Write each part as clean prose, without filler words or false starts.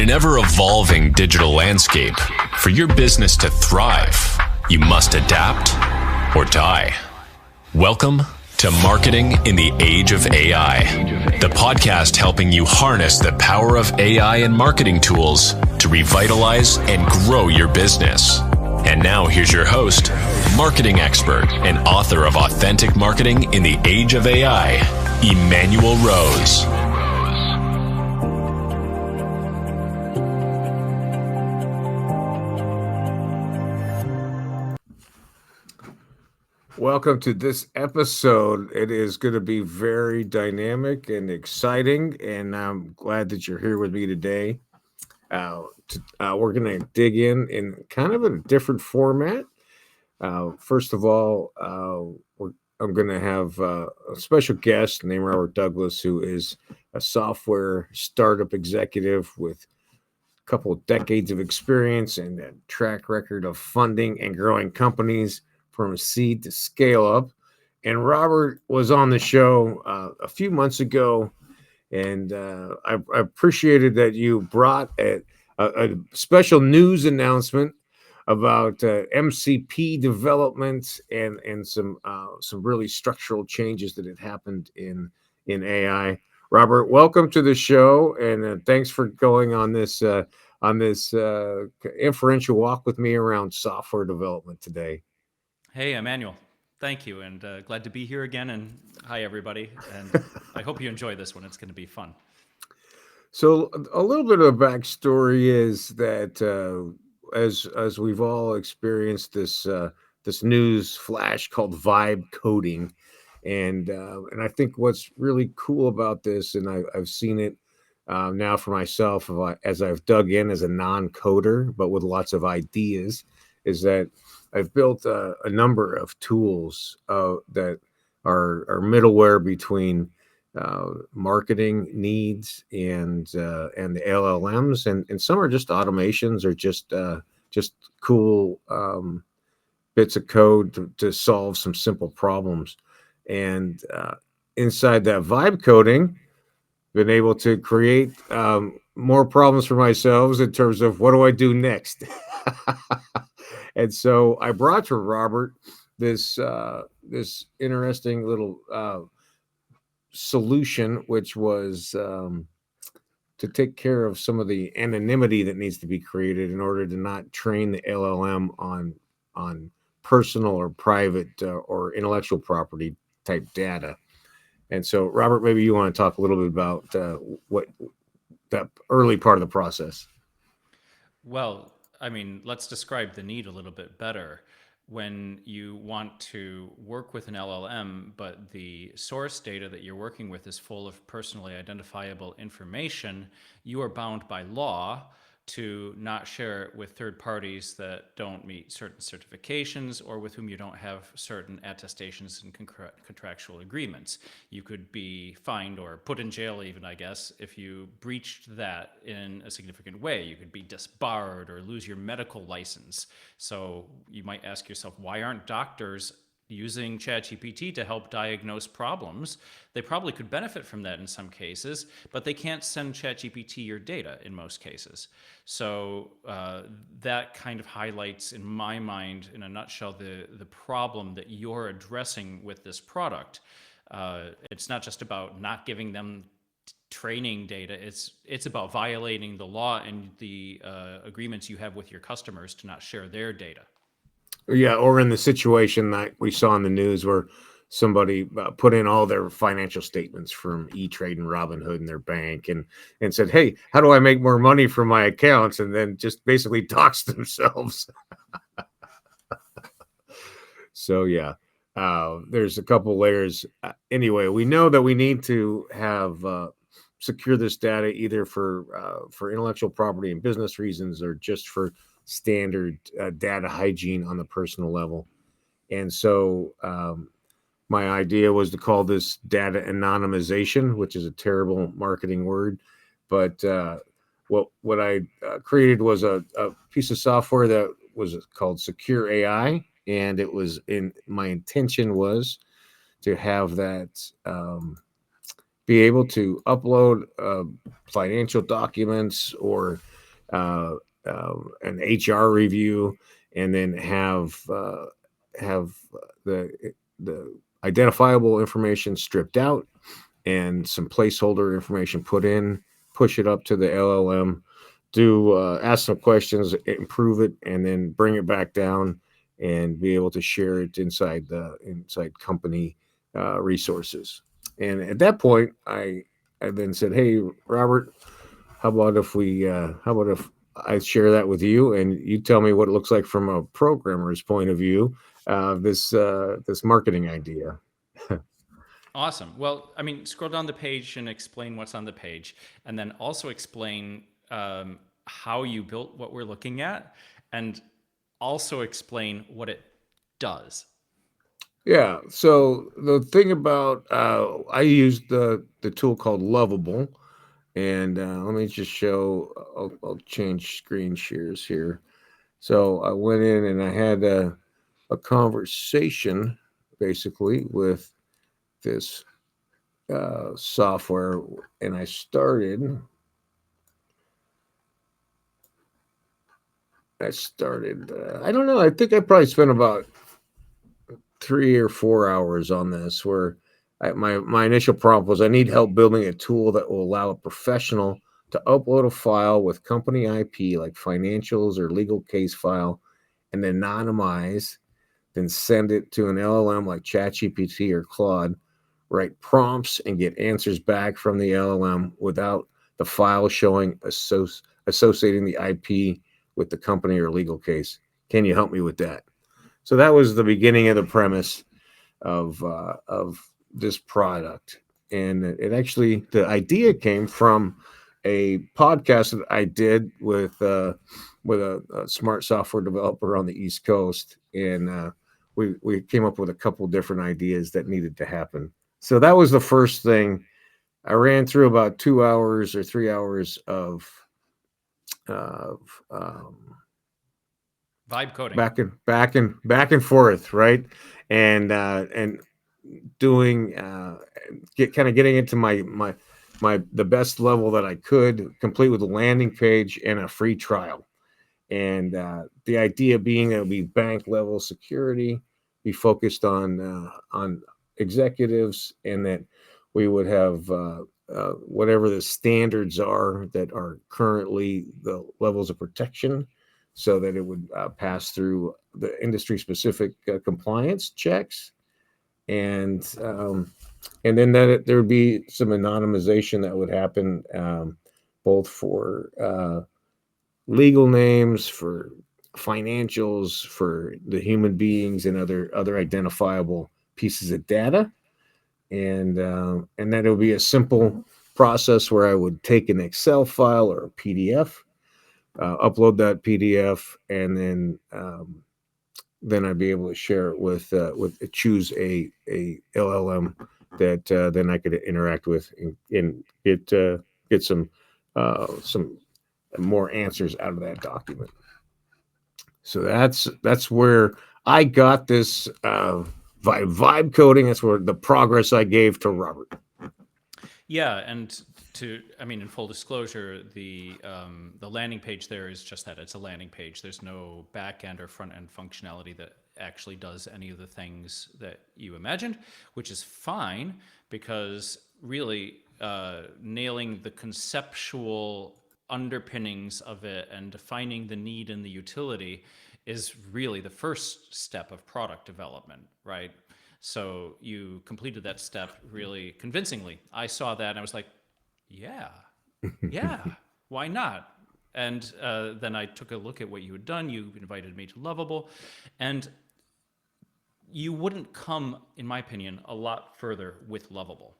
an ever-evolving digital landscape, for your business to thrive, you must adapt or die. Welcome to Marketing in the Age of AI, the podcast helping you harness the power of AI and marketing tools to revitalize and grow your business. And now here's your host, marketing expert and author of Authentic Marketing in the Age of AI, Emanuel Rose. Welcome to this episode. It is going to be very dynamic and exciting, and I'm glad that you're here with me today. We're going to dig in kind of a different format. First of all, I'm going to have a special guest named Robert Douglas, who is a software startup executive with a couple of decades of experience and a track record of funding and growing companies from seed to scale up. And Robert was on the show a few months ago, and I appreciated that you brought a special news announcement about MCP development and some really structural changes that had happened in AI. Robert, welcome to the show, and thanks for going on this inferential walk with me around software development today. Hey, Emanuel. Thank you, and glad to be here again. And hi, everybody. And I hope you enjoy this one. It's going to be fun. So, a little bit of a backstory is that as we've all experienced this news flash called vibe coding, and I think what's really cool about this, and I've seen it now for myself as I've dug in as a non-coder, but with lots of ideas, is that I've built a number of tools that are middleware between marketing needs and the LLMs, and some are just automations or just cool bits of code to solve some simple problems. And inside that vibe coding, been able to create more problems for myself in terms of what do I do next. And so I brought to Robert this interesting little solution, which was to take care of some of the anonymity that needs to be created in order to not train the LLM on personal or private or intellectual property type data. And so, Robert, maybe you want to talk a little bit about what that early part of the process. Well, I mean, let's describe the need a little bit better. When you want to work with an LLM, but the source data that you're working with is full of personally identifiable information, you are bound by law to not share it with third parties that don't meet certain certifications or with whom you don't have certain attestations and contractual agreements. You could be fined or put in jail even, I guess, if you breached that in a significant way. You could be disbarred or lose your medical license. So you might ask yourself, why aren't doctors using ChatGPT to help diagnose problems? They probably could benefit from that in some cases, but they can't send ChatGPT your data in most cases. So that kind of highlights, in my mind, in a nutshell, the problem that you're addressing with this product. It's not just about not giving them training data. It's about violating the law and the agreements you have with your customers to not share their data. Yeah, or in the situation that we saw in the news where somebody put in all their financial statements from E-Trade and Robinhood and their bank and said, hey, how do I make more money from my accounts? And then just basically doxed themselves. So, yeah, there's a couple layers. Anyway, we know that we need to have secure this data either for intellectual property and business reasons or just for standard data hygiene on the personal level. And so my idea was to call this data anonymization, which is a terrible marketing word. But what I created was a piece of software that was called Secure AI. And it was my intention was to have that be able to upload financial documents or an HR review, and then have the identifiable information stripped out and some placeholder information put in, push it up to the LLM, do ask some questions, improve it, and then bring it back down and be able to share it inside company resources. And at that point, I then said, "Hey, Robert, how about if I share that with you and you tell me what it looks like from a programmer's point of view, this marketing idea." Awesome. Well, I mean, scroll down the page and explain what's on the page, and then also explain how you built what we're looking at, and also explain what it does. Yeah. So the thing about I used the tool called Lovable, and let me just show. I'll change screen shares here. So I went in and I had a conversation basically with this software, and I started. I don't know. I think I probably spent about 3 or 4 hours on this. Where my initial prompt was, I need help building a tool that will allow a professional to upload a file with company IP, like financials or legal case file, and anonymize, then send it to an LLM like ChatGPT or Claude, write prompts and get answers back from the LLM without the file showing associating the IP with the company or legal case. Can you help me with that? So that was the beginning of the premise of this product, and it actually, the idea came from a podcast that I did with a smart software developer on the East Coast, and we came up with a couple different ideas that needed to happen. So that was the first thing. I ran through about 2 hours or 3 hours of Vibe coding. back and forth, right? And doing getting into the best level that I could, complete with a landing page and a free trial. And the idea being that it would be bank level security, be focused on executives, and that we would have whatever the standards are that are currently the levels of protection, so that it would pass through the industry specific compliance checks, and then there would be some anonymization that would happen, both for legal names, for financials, for the human beings, and other identifiable pieces of data. And then it would be a simple process where I would take an Excel file or a PDF, upload that PDF, and then I'd be able to share it with choose a LLM that then I could interact with and get some more answers out of that document. So that's where I got this vibe coding. That's where the progress I gave to Robert. Yeah, and in full disclosure, the landing page there is just that. It's a landing page. There's no back end or front end functionality that actually does any of the things that you imagined, which is fine, because really nailing the conceptual underpinnings of it and defining the need and the utility is really the first step of product development, right? So you completed that step really convincingly. I saw that and I was like, yeah, why not? And then I took a look at what you had done. You invited me to Lovable, and you wouldn't come, in my opinion, a lot further with Lovable.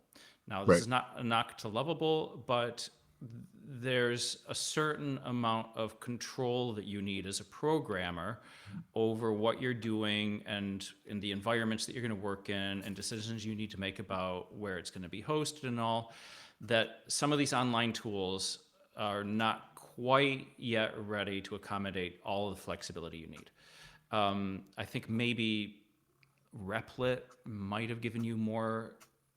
Now, this is not a knock to Lovable, but there's a certain amount of control that you need as a programmer over what you're doing and in the environments that you're going to work in, and decisions you need to make about where it's going to be hosted and all, that some of these online tools are not quite yet ready to accommodate all of the flexibility you need. I think maybe Replit might have given you more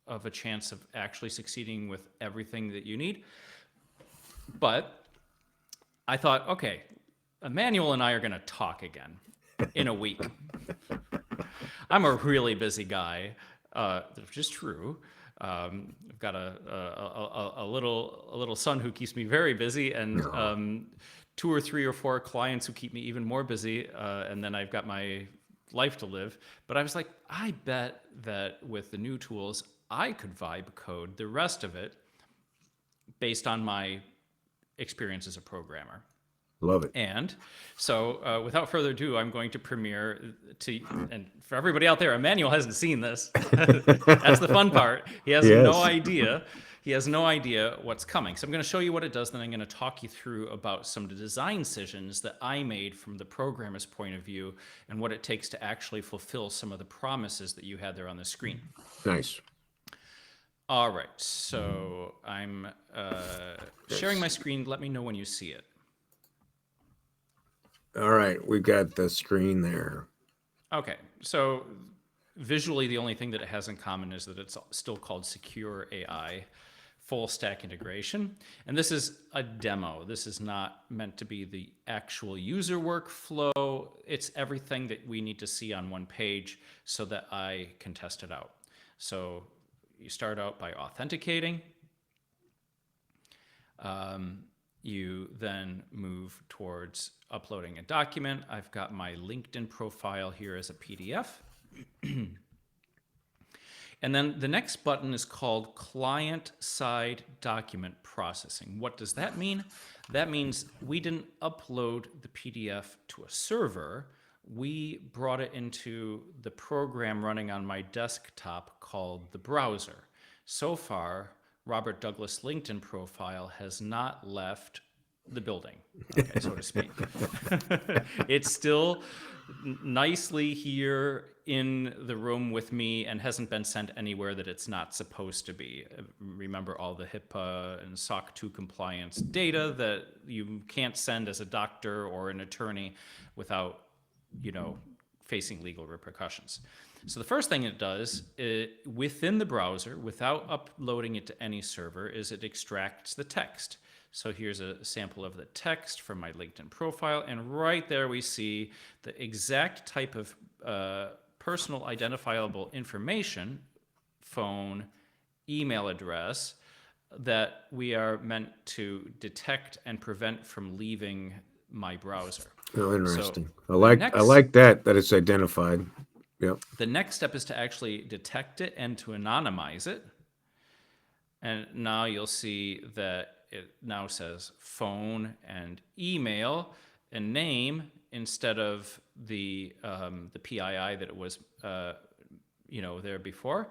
of a chance of actually succeeding with everything that you need. But I thought, okay, Emanuel and I are going to talk again in a week. I'm a really busy guy, which is true. I've got a little son who keeps me very busy, and 2 or 3 or 4 clients who keep me even more busy. And then I've got my life to live. But I was like, I bet that with the new tools, I could vibe code the rest of it based on my experience as a programmer. Love it. And so, without further ado, I'm going to premiere and for everybody out there, Emanuel hasn't seen this. That's the fun part. He has Yes. no idea. He has no idea what's coming. So I'm going to show you what it does, then I'm going to talk you through about some of the design decisions that I made from the programmer's point of view and what it takes to actually fulfill some of the promises that you had there on the screen. Nice. All right, so I'm sharing my screen. Let me know when you see it. All right, we got the screen there. Okay, so visually, the only thing that it has in common is that it's still called Secure AI Full Stack Integration. And this is a demo. This is not meant to be the actual user workflow. It's everything that we need to see on one page so that I can test it out. So you start out by authenticating. You then move towards uploading a document. I've got my LinkedIn profile here as a PDF. And then the next button is called Client-Side Document Processing. What does that mean? That means we didn't upload the PDF to a server. We brought it into the program running on my desktop called the browser. So far, Robert Douglas LinkedIn profile has not left the building, okay, so to speak. It's still nicely here in the room with me and hasn't been sent anywhere that it's not supposed to be. Remember all the HIPAA and SOC 2 compliance data that you can't send as a doctor or an attorney without, facing legal repercussions. So the first thing it does within the browser, without uploading it to any server, is it extracts the text. So here's a sample of the text from my LinkedIn profile, and right there we see the exact type of personal identifiable information, phone, email address, that we are meant to detect and prevent from leaving my browser. Oh, interesting. So I like that it's identified. Yep. The next step is to actually detect it and to anonymize it. And now you'll see that it now says phone and email and name instead of the PII that it was there before.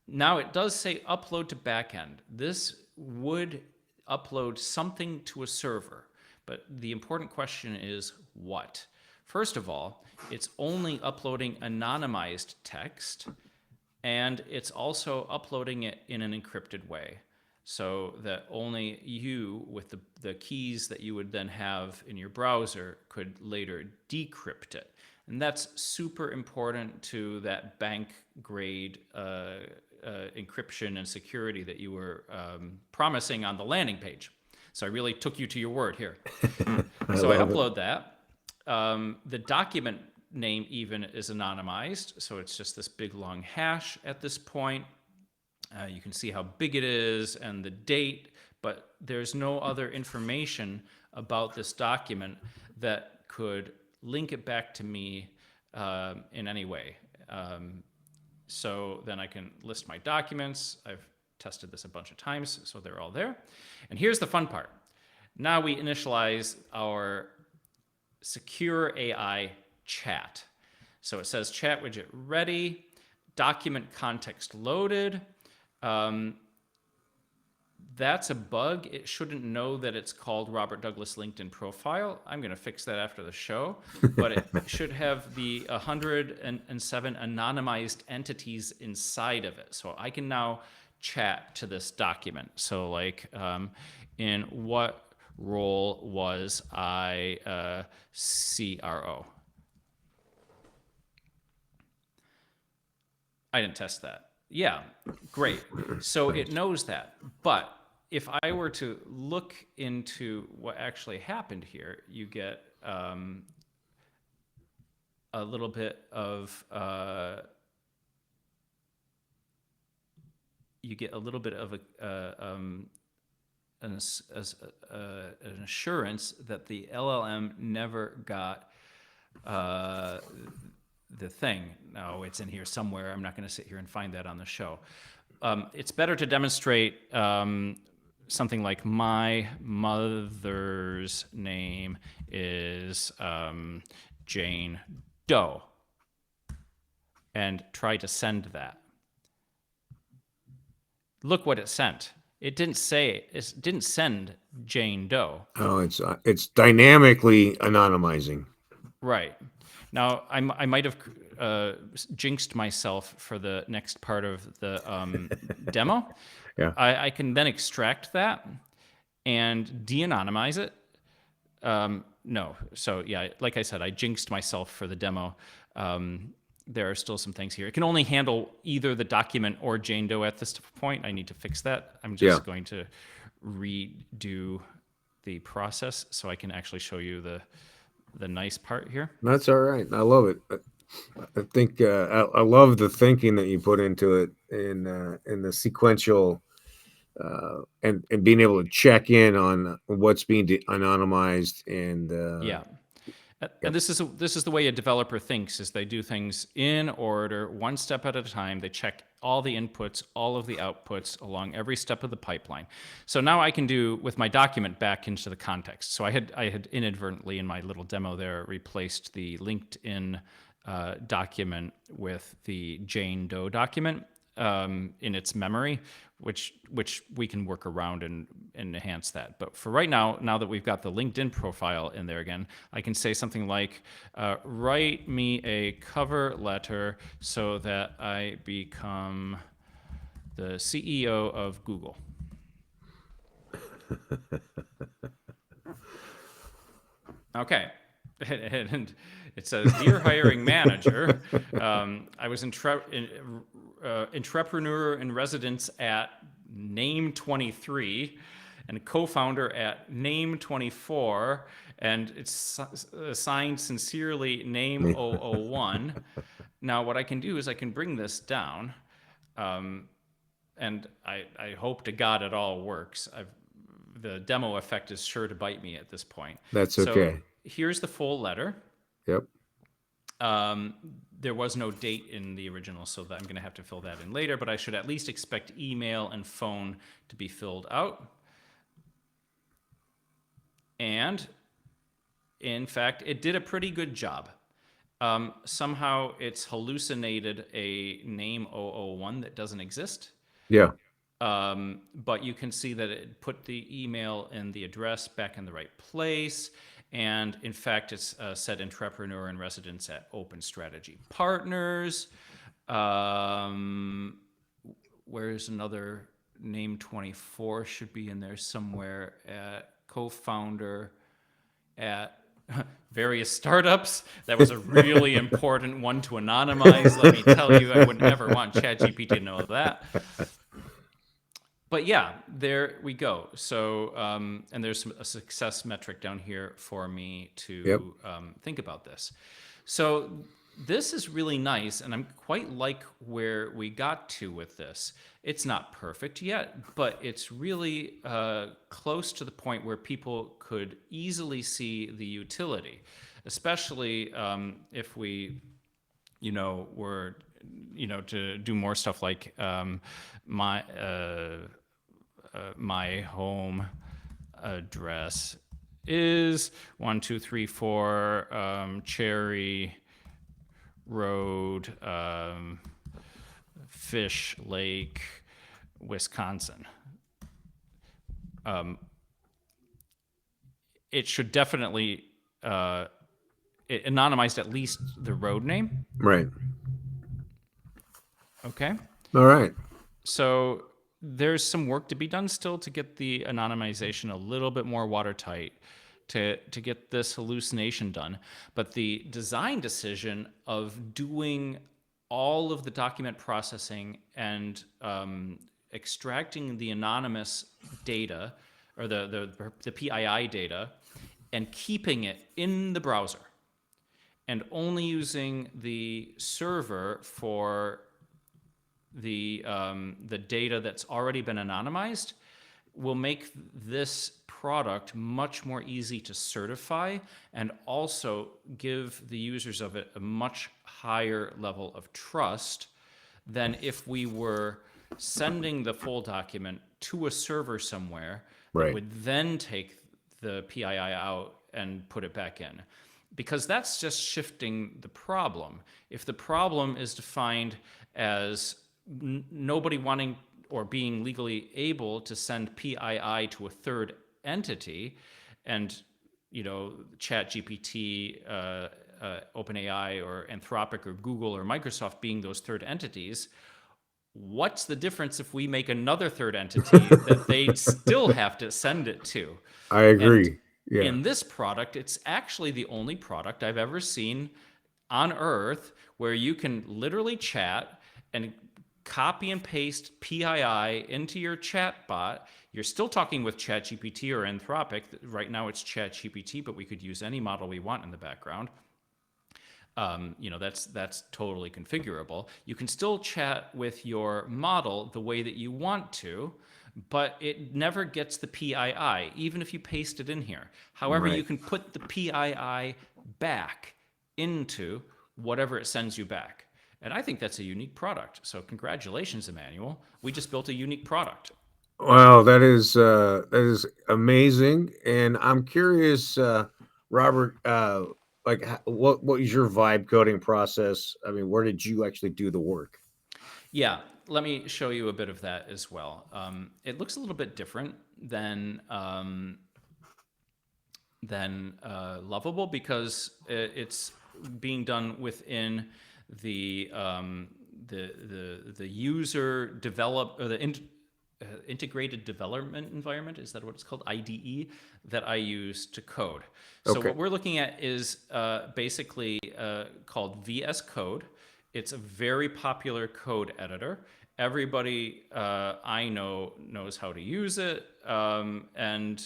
Now it does say upload to backend. This would upload something to a server, but the important question is what? First of all, it's only uploading anonymized text, and it's also uploading it in an encrypted way, so that only you, with the keys that you would then have in your browser, could later decrypt it. And that's super important to that bank grade encryption and security that you were promising on the landing page. So I really took you to your word here. So I upload that. The document name even is anonymized, so it's just this big long hash at this point. You can see how big it is and the date, but there's no other information about this document that could link it back to me in any way. So then I can list my documents. I've tested this a bunch of times, so they're all there. And here's the fun part. Now we initialize our Secure AI chat. So it says chat widget ready, document context loaded. That's a bug. It shouldn't know that it's called Robert Douglas LinkedIn profile. I'm going to fix that after the show, but it should have the 107 anonymized entities inside of it. So I can now chat to this document. So like, in what role was I CRO? I didn't test that. Yeah, great. So it knows that, but if I were to look into what actually happened here, you get a little bit of an assurance that the LLM never got the thing. No, it's in here somewhere. I'm not going to sit here and find that on the show. It's better to demonstrate something like my mother's name is Jane Doe, and try to send that. Look what it sent. It didn't send Jane Doe. Oh, it's dynamically anonymizing. Right. Now, I might have jinxed myself for the next part of the demo. Yeah. I can then extract that and de-anonymize it. No. So, yeah, like I said, I jinxed myself for the demo. There are still some things here. It can only handle either the document or Jane Doe at this point. I need to fix that. I'm just going to redo the process so I can actually show you the nice part here. That's all right. I love it. I think I love the thinking that you put into it in the sequential and being able to check in on what's being anonymized and yeah. And this is the way a developer thinks, is they do things in order, one step at a time. They check all the inputs, all of the outputs along every step of the pipeline. So now I can do with my document back into the context. So I had inadvertently in my little demo there replaced the LinkedIn document with the Jane Doe document in its memory, which we can work around and enhance that. But for right now that we've got the LinkedIn profile in there again, I can say something like, write me a cover letter so that I become the CEO of Google. Okay. And it says, dear hiring manager, I was entrepreneur in residence at name 23 and co-founder at name 24, and it's signed sincerely name 001. Now what I can do is I can bring this down, and I hope to God it all works. The demo effect is sure to bite me at this point. That's okay. So here's the full letter. Yep. There was no date in the original, so that I'm going to have to fill that in later, but I should at least expect email and phone to be filled out. And in fact, it did a pretty good job. Somehow it's hallucinated a name 001 that doesn't exist. Yeah. But you can see that it put the email and the address back in the right place. And in fact, it's said entrepreneur in residence at Open Strategy Partners. Where's another name 24 should be in there somewhere at co-founder at various startups. That was a really important one to anonymize. Let me tell you, I would never want ChatGPT to know that. But yeah, there we go. So, and there's a success metric down here for me to think about this. So this is really nice, and I'm quite like where we got to with this. It's not perfect yet, but it's really close to the point where people could easily see the utility, especially if we, were, to do more stuff like my home address is 1234 Cherry Road, Fish Lake, Wisconsin. It should definitely it anonymized at least the road name. Right. Okay. All right. So there's some work to be done still to get the anonymization a little bit more watertight, to get this hallucination done. But the design decision of doing all of the document processing and extracting the anonymous data or the PII data and keeping it in the browser and only using the server for the data that's already been anonymized will make this product much more easy to certify and also give the users of it a much higher level of trust than if we were sending the full document to a server somewhere that Right. would then take the PII out and put it back in. Because that's just shifting the problem. If the problem is defined as nobody wanting or being legally able to send PII to a third entity, and ChatGPT, OpenAI, or Anthropic, or Google, or Microsoft being those third entities, what's the difference if we make another third entity that they still have to send it to? I And agree. Yeah. in this product, it's actually the only product I've ever seen on Earth where you can literally chat and copy and paste PII into your chat bot. You're still talking with ChatGPT or Anthropic. Right now it's ChatGPT, but we could use any model we want in the background. That's totally configurable. You can still chat with your model the way that you want to, but it never gets the PII, even if you paste it in here. However, Right. you can put the PII back into whatever it sends you back. And I think that's a unique product. So congratulations, Emanuel. We just built a unique product. Wow, that is amazing, and I'm curious, Robert, what is your vibe coding process? I mean, where did you actually do the work? Yeah, let me show you a bit of that as well. It looks a little bit different than Lovable because it's being done within the user develop or the integrated development environment. Is that what it's called? IDE that I use to code. So Okay. what we're looking at is basically called VS Code. It's a very popular code editor. Everybody I know knows how to use it, and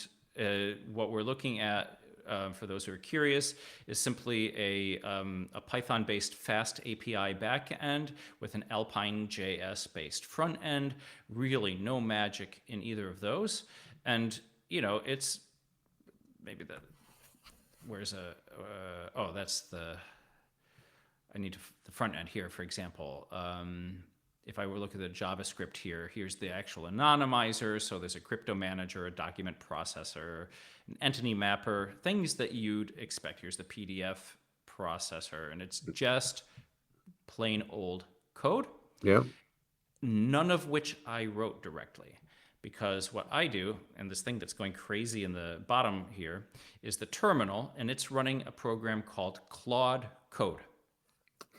what we're looking at, for those who are curious, is simply a Python-based fast API backend with an Alpine JS-based front end. Really, no magic in either of those, and it's maybe the where's a that's the I need the front end here, for example. If I were to look at the JavaScript here, here's the actual anonymizer. So there's a crypto manager, a document processor, an entity mapper, things that you'd expect. Here's the PDF processor, and it's just plain old code, Yeah. none of which I wrote directly. Because what I do, and this thing that's going crazy in the bottom here, is the terminal, and it's running a program called Claude Code.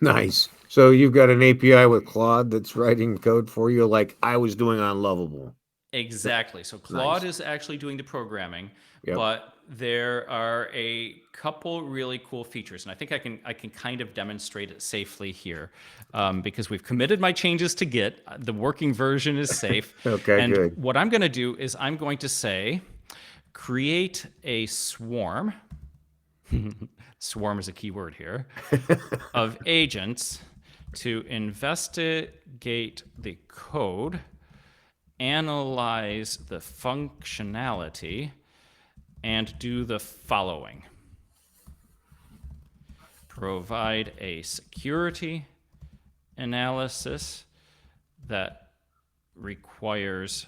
Nice. So you've got an API with Claude that's writing code for you, like I was doing on Lovable. Exactly. So Claude is actually doing the programming, Yep. but there are a couple really cool features, and I think I can kind of demonstrate it safely here, because we've committed my changes to Git. The working version is safe. Okay, And good. what I'm going to do is I'm going to say, create a swarm. Swarm is a key word here, of agents to investigate the code, analyze the functionality, and do the following. Provide a security analysis that requires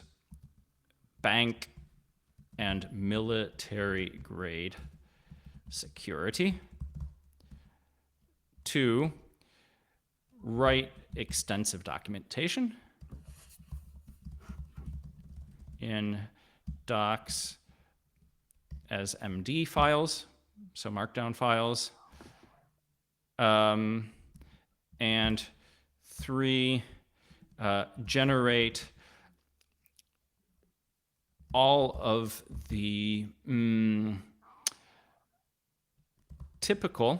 bank and military grade security. 2, write extensive documentation in docs as MD files, so markdown files. And 3, generate all of the typical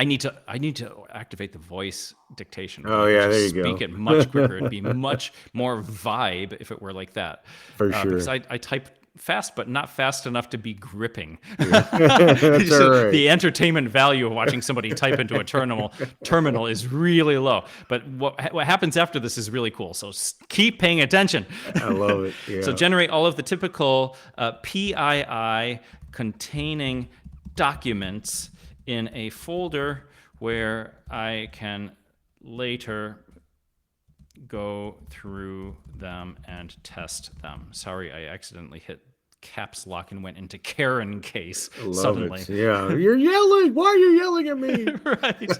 I need to activate the voice dictation. Oh, I could yeah, there just you speak go. it much quicker. It'd be much more vibe if it were like that. For Because sure. I type fast, but not fast enough to be gripping. That's all So right. the entertainment value of watching somebody type into a terminal is really low. But what happens after this is really cool. So keep paying attention. I love it. Yeah. So generate all of the typical PII containing documents in a folder where I can later go through them and test them. Sorry, I accidentally hit caps lock and went into Karen case Love suddenly. it. Yeah. You're yelling. Why are you yelling at me? Right.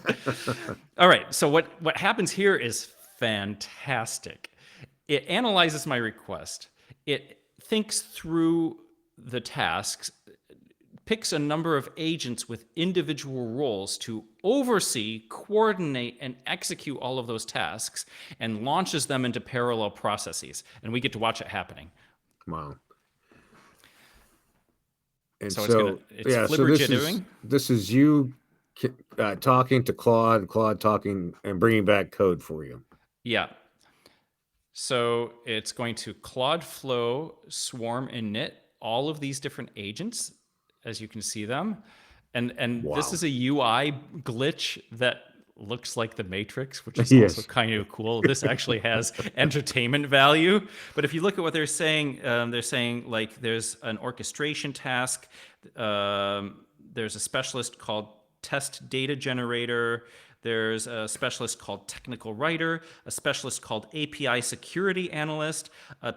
All right. So what happens here is fantastic. It analyzes my request. It thinks through the tasks, picks a number of agents with individual roles to oversee, coordinate, and execute all of those tasks, and launches them into parallel processes. And we get to watch it happening. Wow. And So it's yeah, so this is you talking to Claude, Claude talking and bringing back code for you. Yeah. So it's going to Cloudflow, Swarm, and Init, all of these different agents, as you can see them. And Wow. this is a UI glitch that looks like the Matrix, which is Yes. also kind of cool. This actually has entertainment value. But if you look at what they're saying like there's an orchestration task. There's a specialist called test data generator. There's a specialist called technical writer, a specialist called API security analyst, a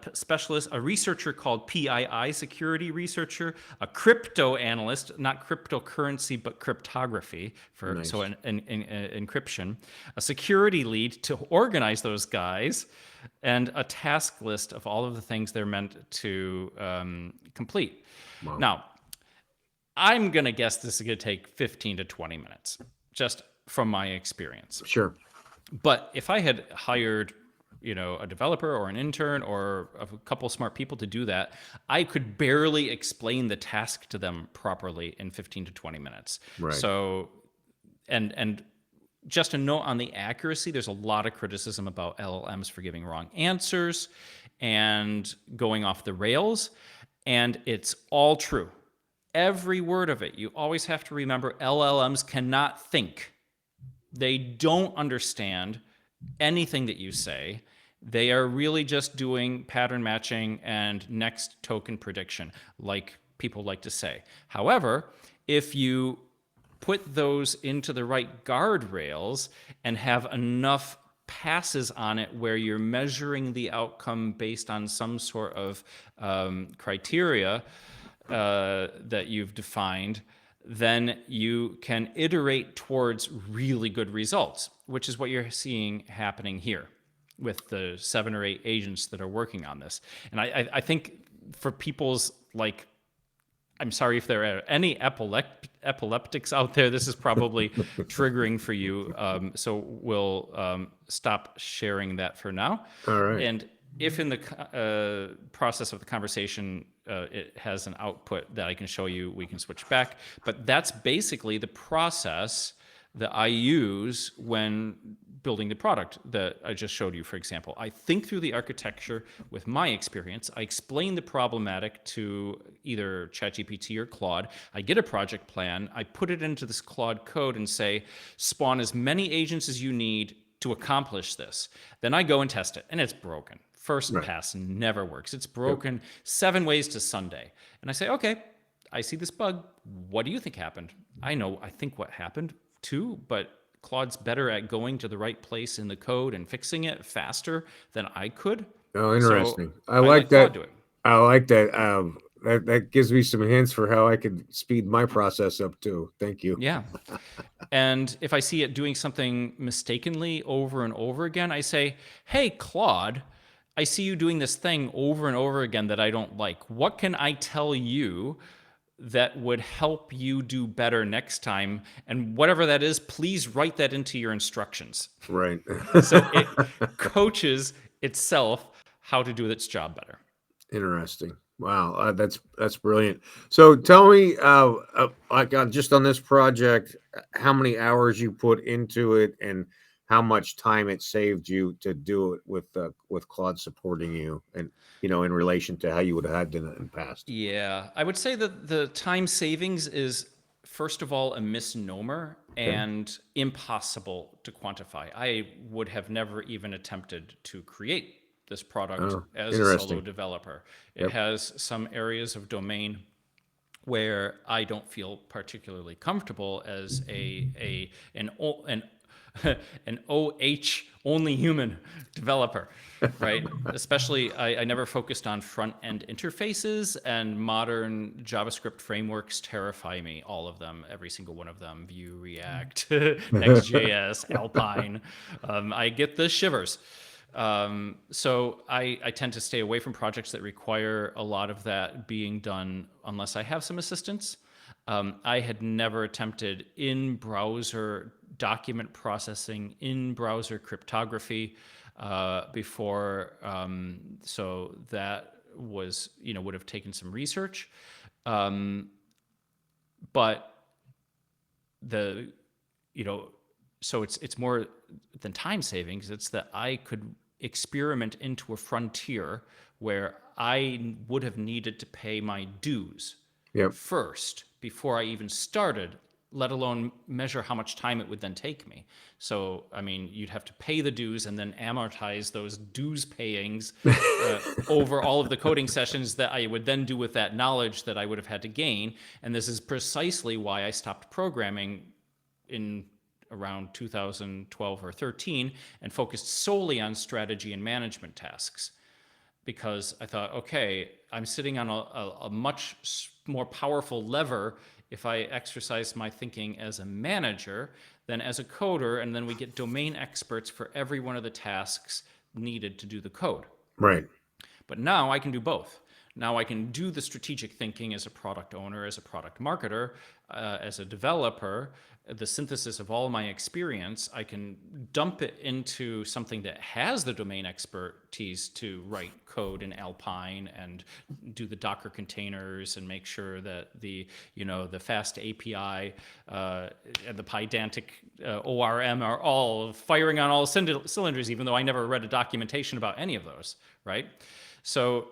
researcher called PII security researcher, a crypto analyst, not cryptocurrency, but cryptography, so an encryption, a security lead to organize those guys, and a task list of all of the things they're meant to complete. Wow. Now, I'm going to guess this is going to take 15 to 20 minutes, just from my experience. Sure. But if I had hired, a developer or an intern or a couple smart people to do that, I could barely explain the task to them properly in 15 to 20 minutes. Right. So, and just a note on the accuracy, there's a lot of criticism about LLMs for giving wrong answers and going off the rails. And it's all true. Every word of it. You always have to remember LLMs cannot think. They don't understand anything that you say. They are really just doing pattern matching and next token prediction, like people like to say. However, if you put those into the right guardrails and have enough passes on it where you're measuring the outcome based on some sort of criteria that you've defined, then you can iterate towards really good results, which is what you're seeing happening here with the 7 or 8 agents that are working on this. And I think for people's, I'm sorry if there are any epileptics out there, this is probably triggering for you. So we'll stop sharing that for now. All right. And if in the process of the conversation it has an output that I can show you, we can switch back. But that's basically the process that I use when building the product that I just showed you, for example. I think through the architecture with my experience. I explain the problematic to either ChatGPT or Claude. I get a project plan. I put it into this Claude code and say, spawn as many agents as you need to accomplish this. Then I go and test it, and it's broken. First pass never works. It's broken 7 ways to Sunday. And I say, okay, I see this bug. What do you think happened? I think what happened too, but Claude's better at going to the right place in the code and fixing it faster than I could. Oh, interesting. So I like that. Claude do it. I like that. That gives me some hints for how I could speed my process up too. Thank you. Yeah. And if I see it doing something mistakenly over and over again, I say, hey, Claude, I see you doing this thing over and over again that I don't like. What can I tell you that would help you do better next time? And whatever that is, please write that into your instructions. Right. So it coaches itself how to do its job better. Interesting. Wow, that's brilliant. So tell me, just on this project, how many hours you put into it and how much time it saved you to do it with Claude supporting you, and in relation to how you would have had done it in the past. Yeah, I would say that the time savings is, first of all, a misnomer Okay. and impossible to quantify. I would have never even attempted to create this product Oh, as a solo interesting. developer. It Yep. has some areas of domain where I don't feel particularly comfortable as an OH only human developer, right? Especially, I never focused on front end interfaces, and modern JavaScript frameworks terrify me. All of them, every single one of them: Vue, React, Next.js, Alpine. I get the shivers. So I tend to stay away from projects that require a lot of that being done unless I have some assistance. I had never attempted in browser document processing, in browser cryptography before. So that was, would have taken some research. But the, you know, so it's more than time savings. It's that I could experiment into a frontier where I would have needed to pay my dues Yep. first before I even started, let alone measure how much time it would then take me. So, I mean, you'd have to pay the dues and then amortize those dues payings over all of the coding sessions that I would then do with that knowledge that I would have had to gain. And this is precisely why I stopped programming in around 2012 or 13 and focused solely on strategy and management tasks, because I thought, okay, I'm sitting on a much more powerful lever if I exercise my thinking as a manager than as a coder, and then we get domain experts for every one of the tasks needed to do the code. Right. But now I can do both. Now I can do the strategic thinking as a product owner, as a product marketer, as a developer, the synthesis of all my experience. I can dump it into something that has the domain expertise to write code in Alpine and do the Docker containers and make sure that the fast API and the Pydantic ORM are all firing on all cylinders, even though I never read a documentation about any of those, right? So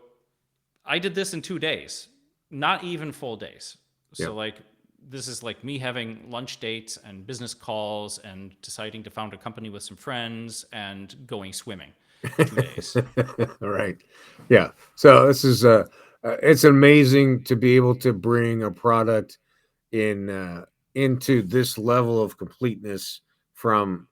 I did this in 2 days, not even full days. So Yep. this is like me having lunch dates and business calls and deciding to found a company with some friends and going swimming. 2 days. Right. Yeah. So this is it's amazing to be able to bring a product into this level of completeness from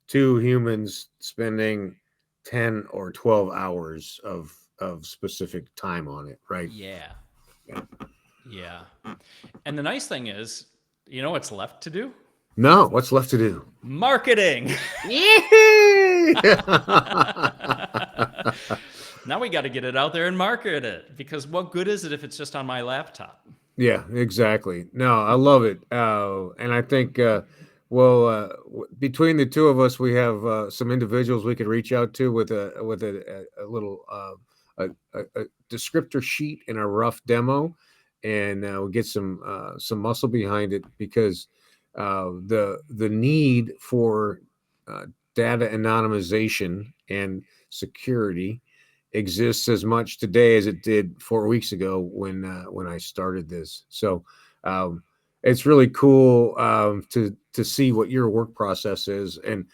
two humans spending 10 or 12 hours of specific time on it, right? Yeah. Yeah. Yeah. And the nice thing is, you know what's left to do? No, what's left to do? Marketing. Yay! Now we got to get it out there and market it, because what good is it if it's just on my laptop? Yeah, exactly. No, I love it. And I think, well, between the two of us, we have some individuals we could reach out to with a little a descriptor sheet and a rough demo, and we'll get some muscle behind it, because the need for uh, data anonymization and security exists as much today as it did 4 weeks ago when I started this. So um, it's really cool to see what your work process is, and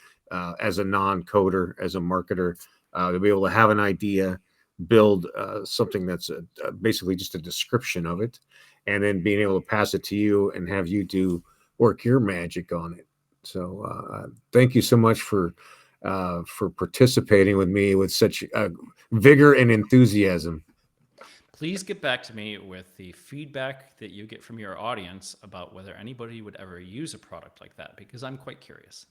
as a non-coder, as a marketer, to be able to have an idea, build something that's basically just a description of it, and then being able to pass it to you and have you do work your magic on it. So thank you so much for participating with me with such vigor and enthusiasm. Please get back to me with the feedback that you get from your audience about whether anybody would ever use a product like that, because I'm quite curious.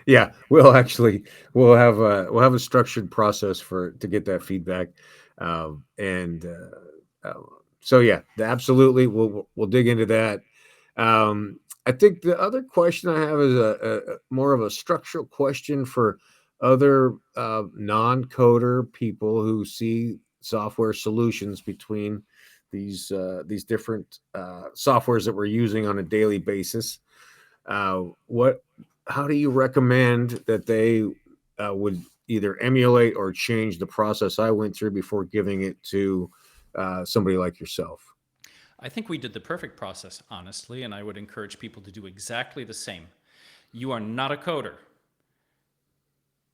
Yeah, we'll have a structured process to get that feedback, and so yeah, absolutely, we'll dig into that. I think the other question I have is a more of a structural question for other non-coder people who see software solutions between these different softwares that we're using on a daily basis. What? How do you recommend that they would either emulate or change the process I went through before giving it to somebody like yourself? I think we did the perfect process, honestly, and I would encourage people to do exactly the same. You are not a coder.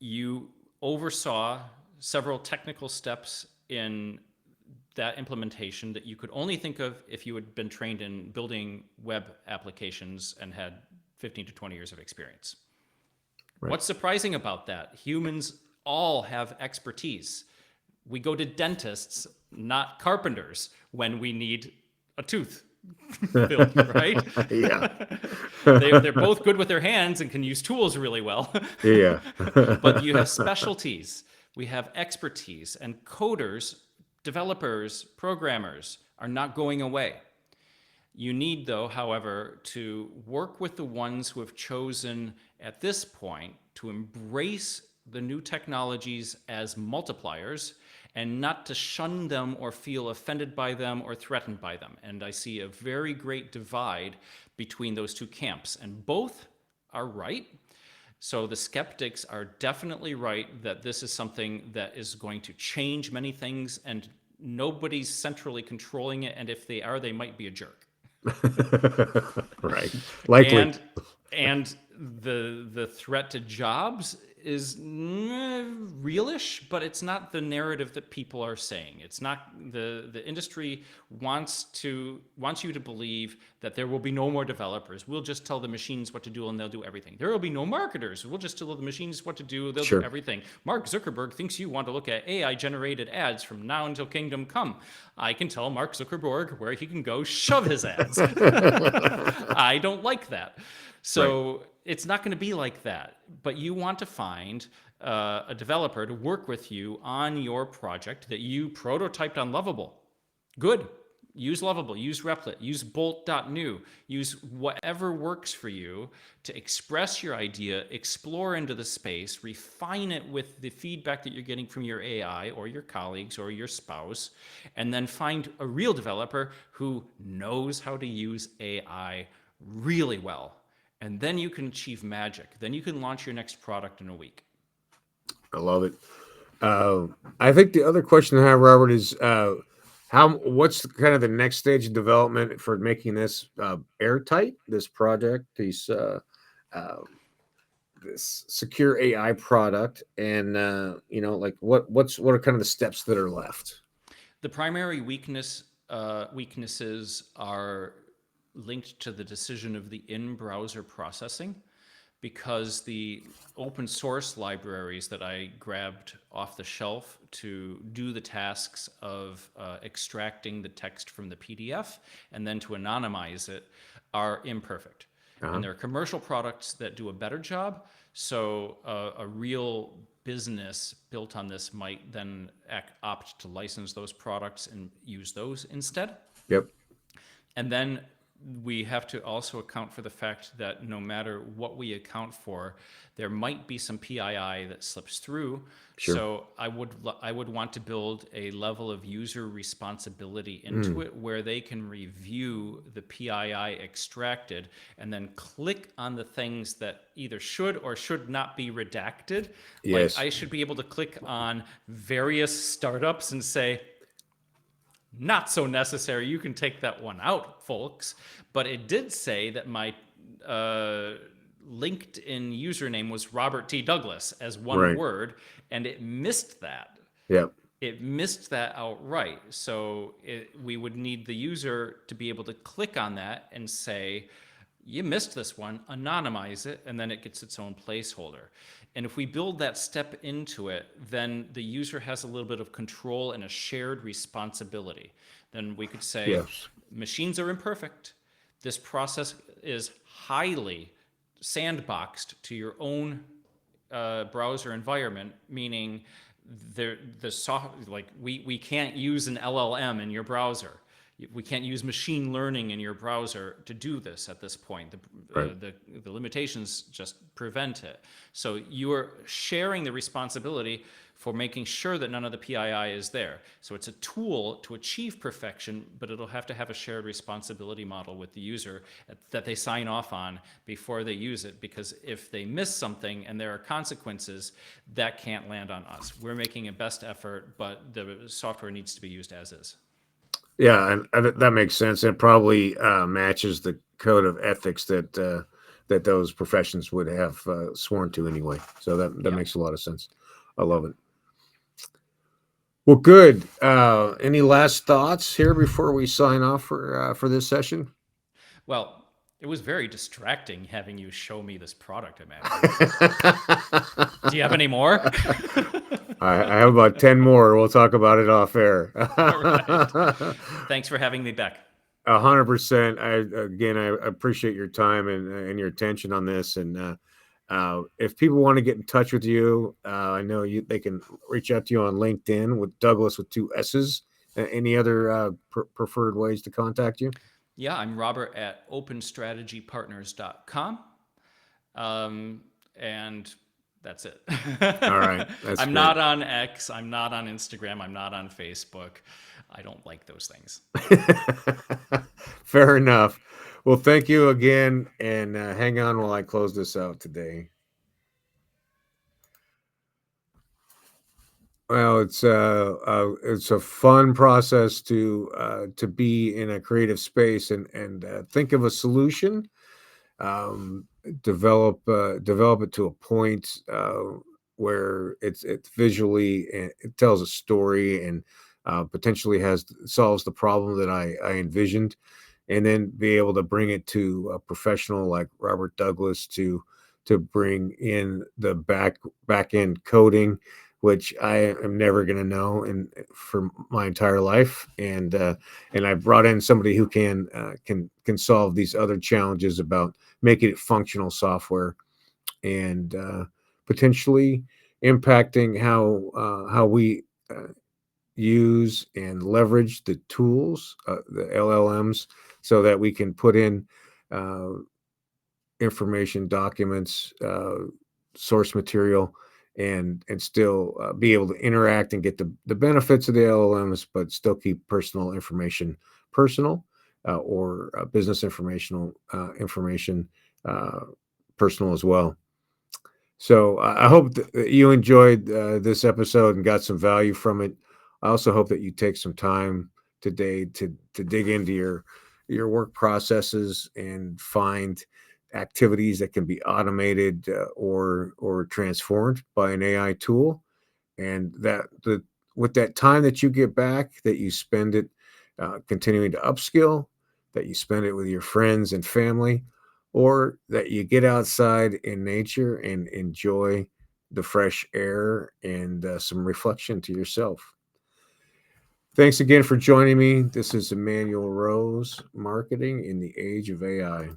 You oversaw several technical steps in that implementation that you could only think of if you had been trained in building web applications and had 15 to 20 years of experience. Right. What's surprising about that? Humans all have expertise. We go to dentists, not carpenters, when we need a tooth filled, right? Yeah. They're both good with their hands and can use tools really well. Yeah. But you have specialties. We have expertise, and coders, developers, programmers are not going away. You need, though, however, to work with the ones who have chosen at this point to embrace the new technologies as multipliers and not to shun them or feel offended by them or threatened by them. And I see a very great divide between those two camps, and both are right. So the skeptics are definitely right that this is something that is going to change many things, and nobody's centrally controlling it, and if they are, they might be a jerk. Right. Likely. And the threat to jobs is realish, but it's not the narrative that people are saying. It's not the industry wants you to believe that there will be no more developers. We'll just tell the machines what to do and they'll do everything. There will be no marketers. We'll just tell the machines what to do. They'll Sure. do everything. Mark Zuckerberg thinks you want to look at AI generated ads from now until kingdom come. I can tell Mark Zuckerberg where he can go shove his ads. I don't like that. So it's not going to be like that. But you want to find a developer to work with you on your project that you prototyped on Lovable. Good. Use Lovable, use Replit, use Bolt.new, use whatever works for you to express your idea, explore into the space, refine it with the feedback that you're getting from your AI or your colleagues or your spouse, and then find a real developer who knows how to use AI really well. And then you can achieve magic. Then you can launch your next product in a week. I love it. I think the other question I have, Robert, is what's kind of the next stage of development for making this airtight, this project, this secure AI product, and like what are kind of the steps that are left? The primary weaknesses are linked to the decision of the in-browser processing, because the open source libraries that I grabbed off the shelf to do the tasks of extracting the text from the PDF and then to anonymize it are imperfect. And there are commercial products that do a better job. So a real business built on this might then opt to license those products and use those instead. Yep. And then we have to also account for the fact that no matter what we account for, there might be some PII that slips through. Sure. So I would want to build a level of user responsibility into it where they can review the PII extracted and then click on the things that either should or should not be redacted. Yes. Like I should be able to click on various startups and say, not so necessary. You can take that one out, folks. But it did say that my LinkedIn username was Robert T. Douglas as one word, and it missed that. Yep. It missed that outright. So we would need the user to be able to click on that and say, you missed this one, anonymize it, and then it gets its own placeholder. And if we build that step into it, then the user has a little bit of control and a shared responsibility. Then we could say, yes, machines are imperfect. This process is highly sandboxed to your own browser environment, meaning we can't use an LLM in your browser. we can't use machine learning in your browser to do this at this point. The limitations just prevent it. So you are sharing the responsibility for making sure that none of the PII is there. So it's a tool to achieve perfection, but it'll have to have a shared responsibility model with the user that they sign off on before they use it, because if they miss something and there are consequences, that can't land on us. We're making a best effort, but the software needs to be used as is. Yeah, and that makes sense. It probably matches the code of ethics that those professions would have sworn to anyway. So that makes a lot of sense. I love it. Well, good. Any last thoughts here before we sign off for this session? Well, it was very distracting having you show me this product, Emanuel. Do you have any more? I have about 10 more. We'll talk about it off air. All right. Thanks for having me back. 100%. I appreciate your time and your attention on this. And if people want to get in touch with you, I know they can reach out to you on LinkedIn with Douglas with 2 S's. Any other preferred ways to contact you? Yeah, I'm Robert at openstrategypartners.com. And that's it. All right. I'm not on X. I'm not on Instagram. I'm not on Facebook. I don't like those things. Fair enough. Well, thank you again, and hang on while I close this out today. Well, it's a fun process to be in a creative space and think of a solution, develop it to a point where it's visually, it tells a story and potentially solves the problem that I envisioned, and then be able to bring it to a professional like Robert Douglas to bring in the back end coding, which I am never going to know for my entire life. And I brought in somebody who can solve these other challenges about making it functional software and potentially impacting how we use and leverage the tools, the LLMs, so that we can put in information, documents, source material, and still be able to interact and get the benefits of the LLMs, but still keep personal information personal, or business information personal as well. So I hope that you enjoyed this episode and got some value from it. I also hope that you take some time today to dig into your work processes and find activities that can be automated or transformed by an AI tool, and with that time that you get back, that you spend it continuing to upskill, that you spend it with your friends and family, or that you get outside in nature and enjoy the fresh air and some reflection to yourself. Thanks again for joining me. This is Emanuel Rose, Marketing in the Age of AI.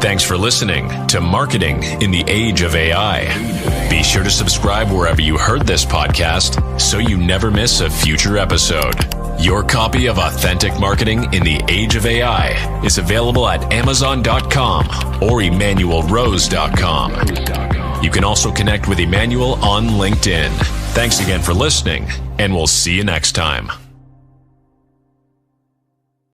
Thanks for listening to Marketing in the Age of AI. Be sure to subscribe wherever you heard this podcast so you never miss a future episode. Your copy of Authentic Marketing in the Age of AI is available at Amazon.com or EmanuelRose.com. You can also connect with Emanuel on LinkedIn. Thanks again for listening, and we'll see you next time.